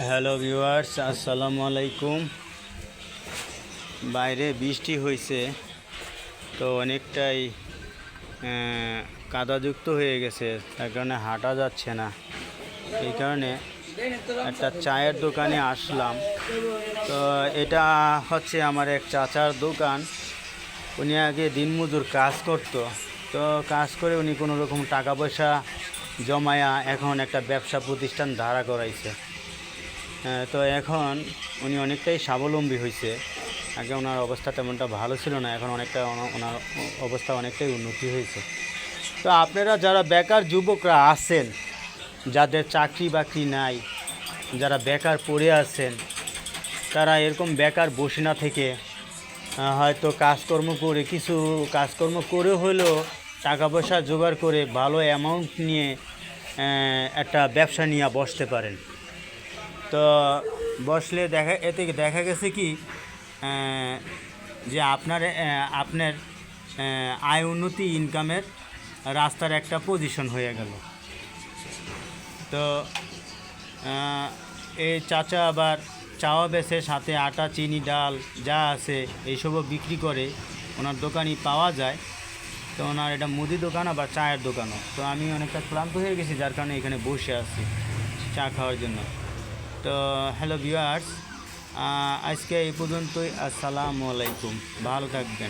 Hello viewers, আসসালামু আলাইকুম। বাইরে বৃষ্টি হয়েছে, তো অনেকটাই কাদাযুক্ত হয়ে গেছে, তার কারণে হাঁটা যাচ্ছে না। এই কারণে একটা চায়ের দোকানে আসলাম। তো এটা হচ্ছে আমার এক চাচার দোকান। উনি আগে দিনমজুর কাজ করতো, তো কাজ করে উনি কোনো রকম টাকা পয়সা জমায়া এখন একটা ব্যবসা প্রতিষ্ঠান দাঁড়া করাইছে। তো এখন উনি অনেকটাই স্বাবলম্বী হয়েছে। আগে ওনার অবস্থা তেমনটা ভালো ছিল না, এখন অনেকটা ওনার অবস্থা অনেকটাই উন্নতি হয়েছে। তো আপনারা যারা বেকার যুবকরা আছেন, যাদের চাকরি বাকরি নাই, যারা বেকার পড়ে আছেন, তারা এরকম বেকার বসে না থেকে হয়তো কিছু কাজকর্ম করে হলেও টাকা পয়সা জোগাড় করে ভালো অ্যামাউন্ট নিয়ে একটা ব্যবসা নিয়ে বসতে পারেন। তো বসলে এতে দেখা গেছে কি যে আপনার আয় উন্নতি, ইনকামের রাস্তার একটা পজিশন হয়ে গেল। তো এই চাচা আবার চাওয়া বেচে, সাথে আটা, চিনি, ডাল যা আছে এইসবও বিক্রি করে। ওনার দোকানই পাওয়া যায়। তো ওনার এটা মুদি দোকান, আবার চায়ের দোকানও। তো আমি অনেকটা ক্লান্ত হয়ে গেছি, যার কারণে এখানে বসে আছি চা খাওয়ার জন্য। তো হ্যালো ভিউয়ার্স, আজকে এই পর্যন্তই। আসসালামু আলাইকুম, ভালো থাকবেন।